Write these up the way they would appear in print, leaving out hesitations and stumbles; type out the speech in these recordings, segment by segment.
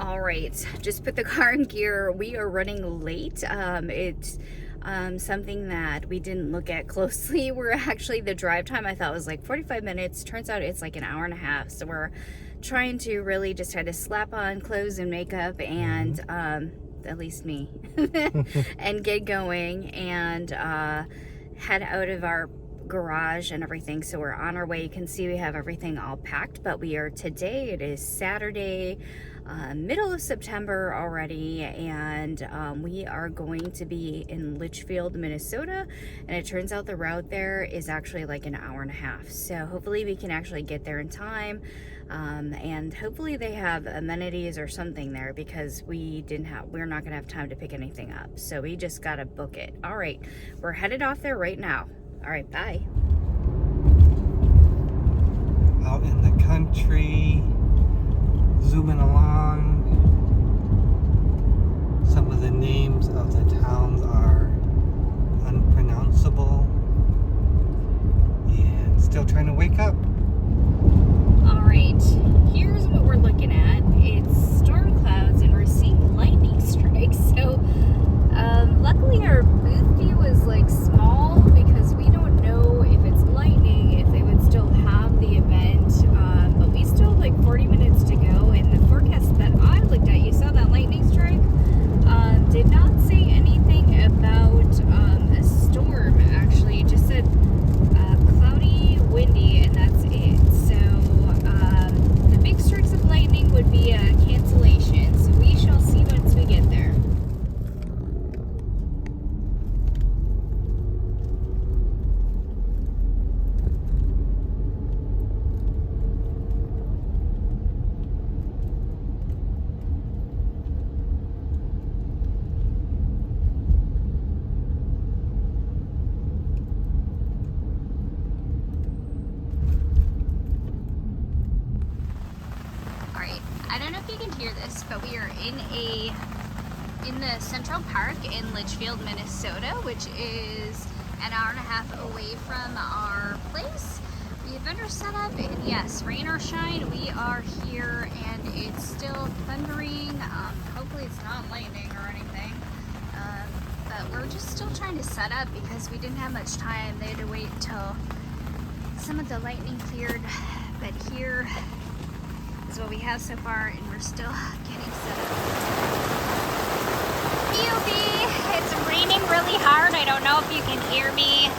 All right, just put the car in gear. We are running late. It's something that we didn't look at closely. We're actually, the drive time I thought was like 45 minutes. Turns out it's like an hour and a half. So we're trying to really just try to slap on clothes and makeup and at least me and get going and head out of our garage and everything. So we're on our way. You can see we have everything all packed, but we are today, it is Saturday, middle of September already, and we are going to be in Litchfield, Minnesota, and it turns out the route there is actually like an hour and a half. So hopefully we can actually get there in time, and hopefully they have amenities or something there, because we're not gonna have time to pick anything up. So we just gotta book it. All right, we're headed off there right now. All right, bye. Out in the country, zooming along. Some of the names of the towns are unpronounceable, and still trying to wake up. All right, here's what we're looking at. It's storm clouds and we're seeing lightning strikes. So luckily our booth view is like small, because we don't know if it's lightning, if they would still have the event, but we still have like 40 minutes to go, and the forecast that I looked at, you saw that lightning strike, did not say anything about a storm. Actually, it just said cloudy, windy, and that's it. So the big strikes of lightning would be a cancellation, so we shall see once we get there. I don't know if you can hear this, but we are in the Central Park in Litchfield, Minnesota, which is an hour and a half away from our place. We have vendors set up, and yes, rain or shine, we are here, and it's still thundering. Hopefully it's not lightning or anything, but we're just still trying to set up because we didn't have much time. They had to wait until some of the lightning cleared, but here is what we have so far, and we're still getting set up. POV, it's raining really hard. I don't know if you can hear me.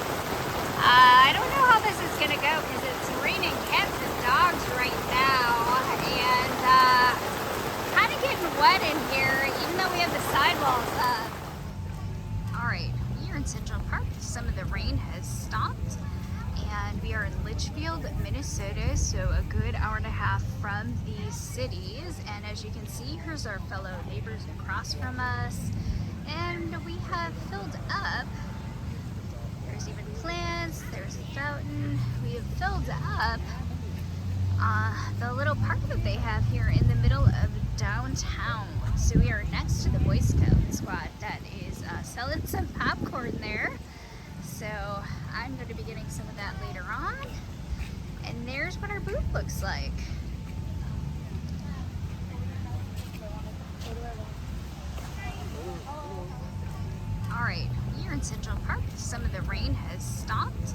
I don't know how this is gonna go, because it's raining cats and dogs right now, and kind of getting wet in here, even though we have the sidewalls up. All right, we are in Central Park. Some of the rain has stopped, and we are in Litchfield, Minnesota, so a good hour and a half from these cities. And as you can see, here's our fellow neighbors across from us, and we have filled up. There's even plants, there's a fountain. We have filled up the little park that they have here in the middle of downtown. So we are next to the Boy Scout squad that is selling some popcorn there. So I'm going to be getting some of that later on. And there's what our booth looks like. Alright, we are in Central Park. Some of the rain has stopped,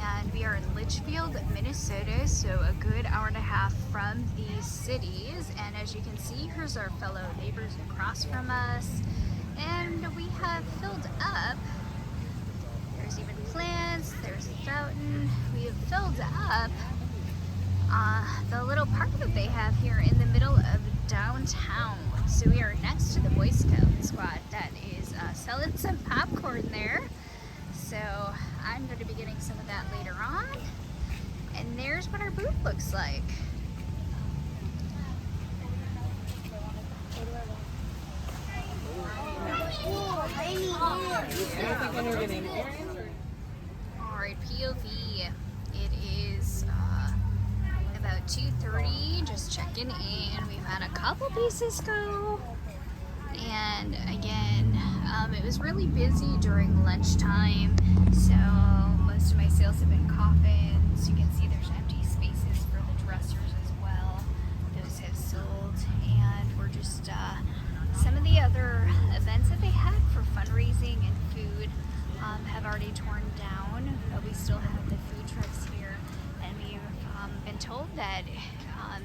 and we are in Litchfield, Minnesota, so a good hour and a half from these cities. And as you can see, here's our fellow neighbors across from us, and we have filled up. There's even plants, there's a fountain. We have filled up the little park that they have here in the middle of downtown. So we are next to the Boy Scout squad that is selling some popcorn there. So I'm going to be getting some of that later on. And there's what our booth looks like. Alright, POV. It is about 2:30, just checking in. We've had a couple pieces go. And again, it was really busy during lunchtime, so most of my sales have been coffins. You can see there's empty spaces for the dressers as well. Those have sold, and we're just already torn down, but we still have the food trucks here. And we've been told that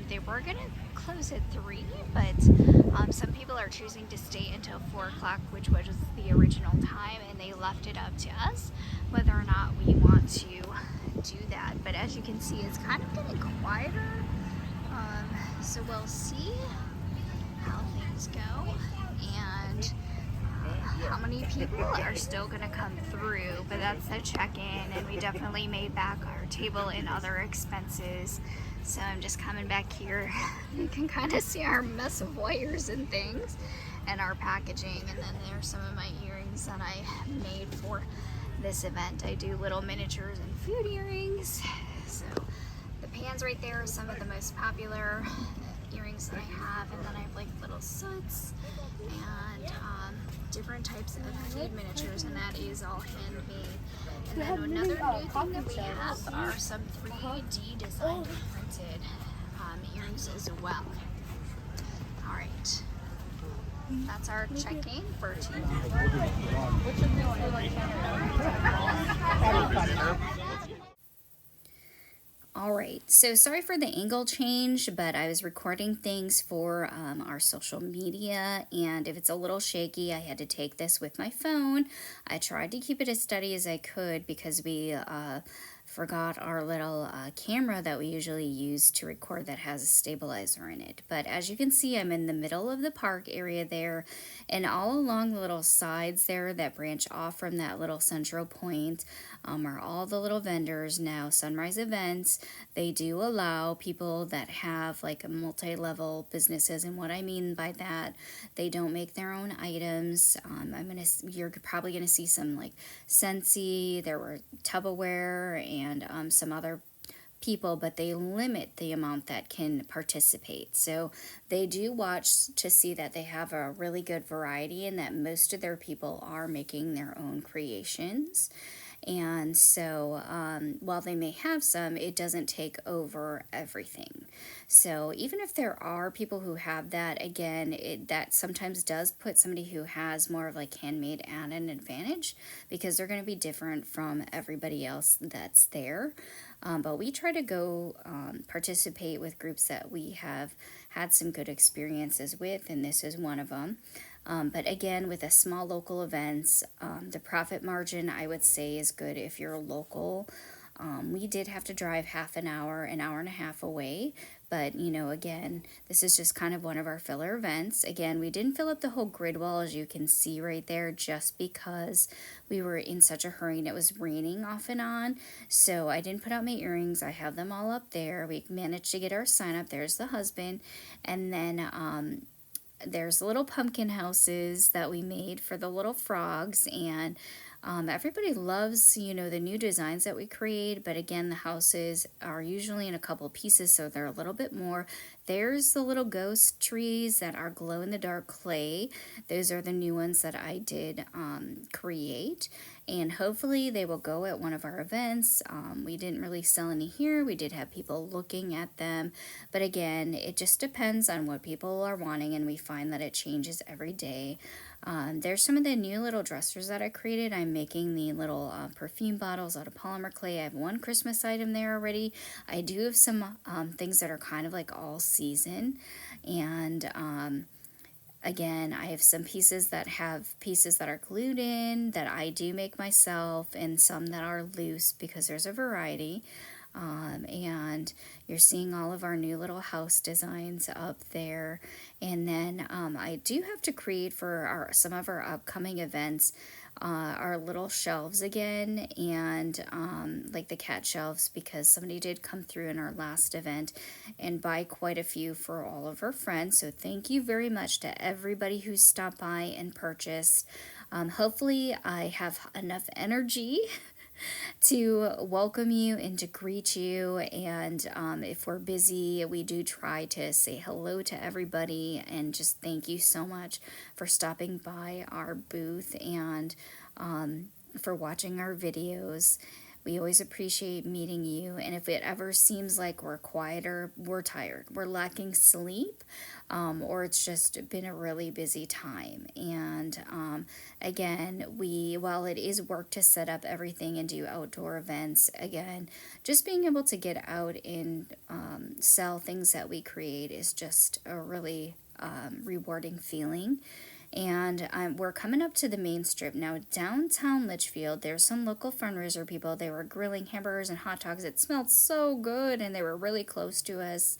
they were going to close at 3, but some people are choosing to stay until 4 o'clock, which was the original time, and they left it up to us whether or not we want to do that. But as you can see, it's kind of getting quieter, so we'll see how things go and how many people are still going to come through. But that's the check-in, and we definitely made back our table and other expenses. So I'm just coming back here. You can kind of see our mess of wires and things and our packaging. And then there's some of my earrings that I made for this event. I do little miniatures and food earrings. So the pans right there are some of the most popular earrings that I have. And then I have like little soots and different types of food miniatures, and that is all handmade. And then another new thing that we have are some 3D designed printed earrings as well. All right, that's our check-in for Tuesday. Alright, so sorry for the angle change, but I was recording things for our social media, and if it's a little shaky, I had to take this with my phone. I tried to keep it as steady as I could because we forgot our little camera that we usually use to record that has a stabilizer in it. But as you can see, I'm in the middle of the park area there, and all along the little sides there that branch off from that little central point are all the little vendors. Now, Sunrise Events, they do allow people that have like multi-level businesses, and what I mean by that, they don't make their own items. You're probably gonna see some like Scentsy, there were Tupperware, and some other people, but they limit the amount that can participate. So they do watch to see that they have a really good variety and that most of their people are making their own creations. And so while they may have some, it doesn't take over everything. So even if there are people who have that, again, that sometimes does put somebody who has more of like handmade at an advantage because they're going to be different from everybody else that's there. But we try to go participate with groups that we have had some good experiences with, and this is one of them. But again, with a small local events, the profit margin, I would say, is good if you're local. We did have to drive half an hour and a half away, but you know, again, this is just kind of one of our filler events. Again, we didn't fill up the whole grid wall, as you can see right there, just because we were in such a hurry and it was raining off and on. So I didn't put out my earrings. I have them all up there. We managed to get our sign up. There's the husband, and then there's little pumpkin houses that we made for the little frogs, and everybody loves, you know, the new designs that we create. But again, the houses are usually in a couple pieces, so they're a little bit more. There's the little ghost trees that are glow-in-the-dark clay. Those are the new ones that I did create, and hopefully they will go at one of our events. We didn't really sell any here. We did have people looking at them, but again, it just depends on what people are wanting, and we find that it changes every day. There's some of the new little dressers that I created. I'm making the little perfume bottles out of polymer clay. I have one Christmas item there already. I do have some things that are kind of like all season, and again, I have some pieces that are glued in that I do make myself, and some that are loose because there's a variety. And you're seeing all of our new little house designs up there. And then I do have to create for some of our upcoming events our little shelves again, and like the cat shelves, because somebody did come through in our last event and buy quite a few for all of our friends. So thank you very much to everybody who stopped by and purchased. Hopefully I have enough energy to welcome you and to greet you, and if we're busy, we do try to say hello to everybody and just thank you so much for stopping by our booth and for watching our videos. We always appreciate meeting you. And if it ever seems like we're quieter, we're tired, we're lacking sleep, or it's just been a really busy time. And again, while it is work to set up everything and do outdoor events, again, just being able to get out and sell things that we create is just a really rewarding feeling. And we're coming up to the main strip now. Downtown Litchfield, there's some local fundraiser people. They were grilling hamburgers and hot dogs. It smelled so good, and they were really close to us.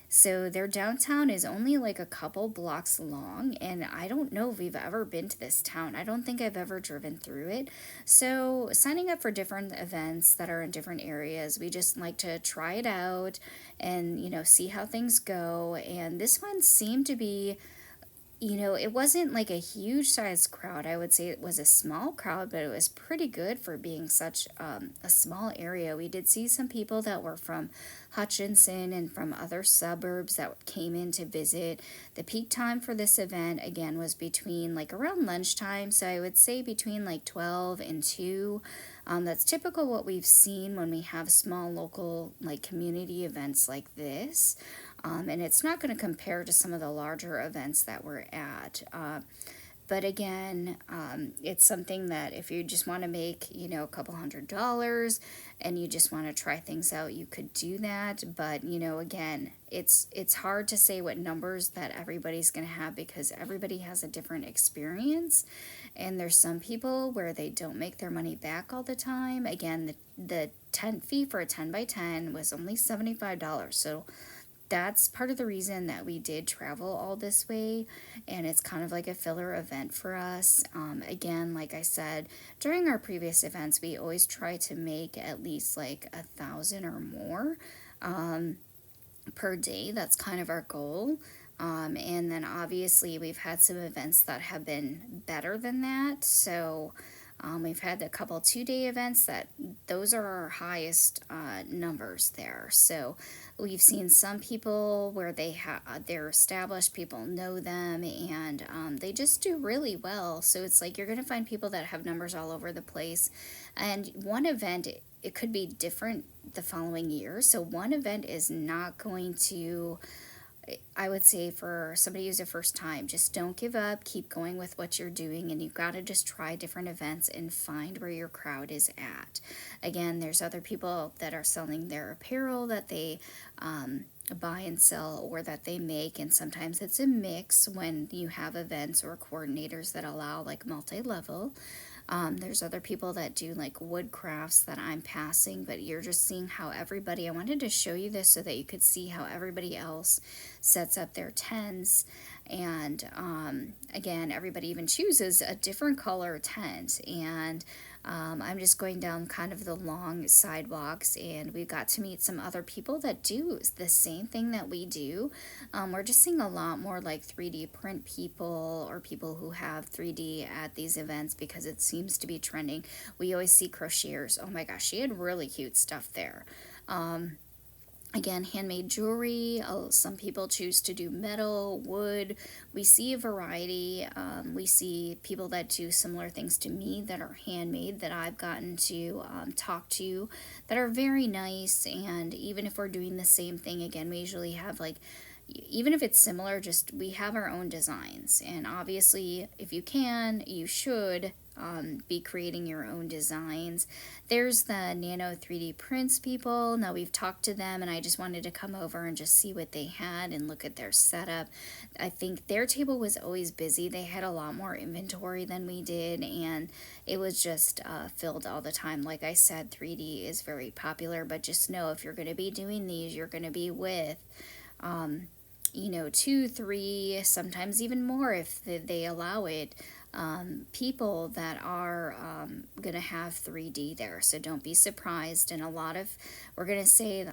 So their downtown is only like a couple blocks long, and I don't know if we've ever been to this town. I don't think I've ever driven through it. So signing up for different events that are in different areas, we just like to try it out and, see how things go. And this one seemed to be, it wasn't like a huge size crowd. I would say it was a small crowd, but it was pretty good for being such a small area. We did see some people that were from Hutchinson and from other suburbs that came in to visit. The peak time for this event, again, was between like around lunchtime. So I would say between like 12 and 2. That's typical what we've seen when we have small local like community events like this. And it's not going to compare to some of the larger events that we're at. But again, it's something that if you just want to make, a couple $100 and you just want to try things out, you could do that. But, again, it's hard to say what numbers that everybody's going to have because everybody has a different experience. And there's some people where they don't make their money back all the time. Again, the tent fee for a 10 by 10 was only $75. So that's part of the reason that we did travel all this way, and it's kind of like a filler event for us. Again, like I said, during our previous events, we always try to make at least like 1,000 or more per day. That's kind of our goal. And then obviously we've had some events that have been better than that. So we've had a couple 2-day events that those are our highest numbers there. So we've seen some people where they're established, people know them, and they just do really well. So it's like you're going to find people that have numbers all over the place. And one event, it could be different the following year. So one event is not going to, I would say for somebody who's a first time, just don't give up, keep going with what you're doing, and you've got to just try different events and find where your crowd is at. Again, there's other people that are selling their apparel that they buy and sell or that they make, and sometimes it's a mix when you have events or coordinators that allow like multi-level. There's other people that do like wood crafts that I'm passing, but you're just seeing how everybody, I wanted to show you this so that you could see how everybody else sets up their tents. And again, everybody even chooses a different color tent. And I'm just going down kind of the long sidewalks, and we got to meet some other people that do the same thing that we do. We're just seeing a lot more like 3D print people or people who have 3D at these events because it seems to be trending. We always see crocheters. Oh my gosh, she had really cute stuff there. Again, handmade jewelry. Some people choose to do metal, wood. We see a variety. We see people that do similar things to me that are handmade that I've gotten to talk to that are very nice. And even if we're doing the same thing, again, we usually have like, even if it's similar, just we have our own designs. And obviously, if you can, you should be creating your own designs. There's the Nano 3D prints people. Now we've talked to them, and I just wanted to come over and just see what they had and look at their setup. I think their table was always busy. They had a lot more inventory than we did, and it was just filled all the time. Like I said, 3D is very popular, but just know if you're going to be doing these, you're going to be with 2, 3, sometimes even more if they allow it, people that are going to have 3D there. So don't be surprised. And I'm going to say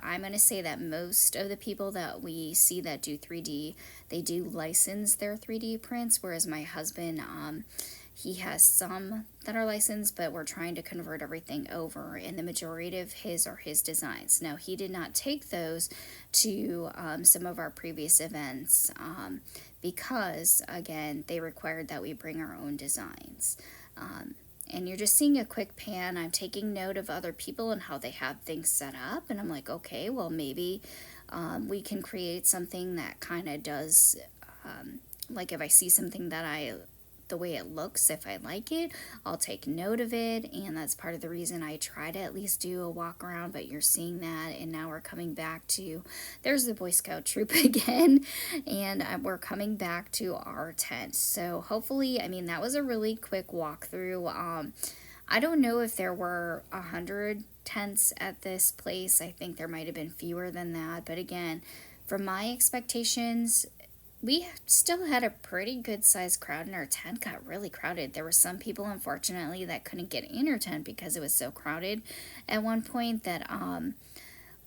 that most of the people that we see that do 3D, they do license their 3D prints, whereas my husband, he has some that are licensed, but we're trying to convert everything over, and the majority of his are his designs. Now, he did not take those to some of our previous events because, again, they required that we bring our own designs. and you're just seeing a quick pan. I'm taking note of other people and how they have things set up, and I'm like, okay, well, maybe we can create something that kind of does, like if I see something that the way it looks, if I like it, I'll take note of it, and that's part of the reason I try to at least do a walk around. But you're seeing that, and now we're coming back to, there's the Boy Scout troop again, and we're coming back to our tent. So hopefully, I mean, that was a really quick walkthrough. I don't know if there were 100 tents at this place. I think there might have been fewer than that, but again, from my expectations, we still had a pretty good sized crowd, and our tent got really crowded. There were some people, unfortunately, that couldn't get in our tent because it was so crowded at one point that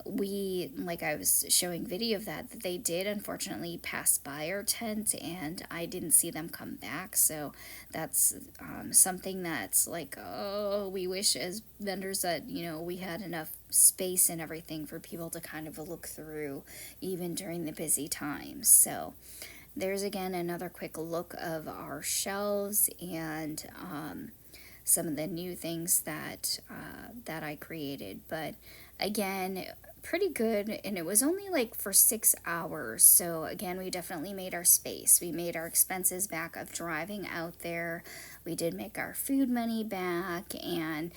we, like I was showing video of that they did unfortunately pass by our tent, and I didn't see them come back. So that's something that's like, oh, we wish as vendors that, you know, we had enough space and everything for people to kind of look through even during the busy times. So there's again another quick look of our shelves and some of the new things that that I created. But again, pretty good, and it was only like for 6 hours. So again, we definitely made our space. We made our expenses back of driving out there. We did make our food money back, and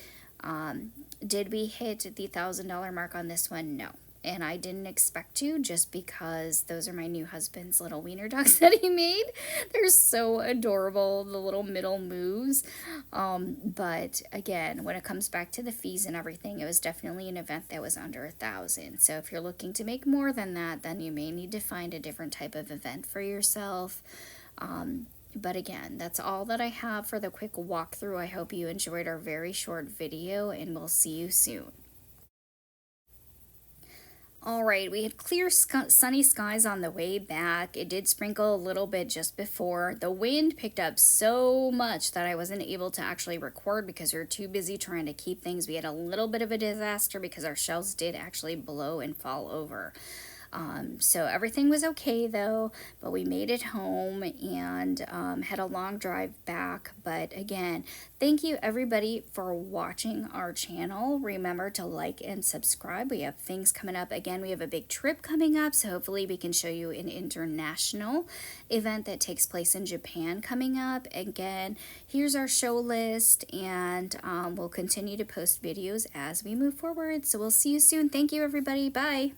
did we hit the $1,000 mark on this one? No. And I didn't expect to, just because those are my new husband's little wiener dogs that he made. They're so adorable, the little middle moves. But again, when it comes back to the fees and everything, it was definitely an event that was under 1,000. So if you're looking to make more than that, then you may need to find a different type of event for yourself. But again, that's all that I have for the quick walkthrough. I hope you enjoyed our very short video, and we'll see you soon. Alright, we had clear sunny skies on the way back. It did sprinkle a little bit just before. The wind picked up so much that I wasn't able to actually record because we were too busy trying to keep things. We had a little bit of a disaster because our shelves did actually blow and fall over. So everything was okay though, but we made it home and had a long drive back. But again, thank you everybody for watching our channel. Remember to like and subscribe. We have things coming up. Again, we have a big trip coming up, so hopefully we can show you an international event that takes place in Japan coming up. Again, here's our show list, and we'll continue to post videos as we move forward. So we'll see you soon. Thank you everybody. Bye.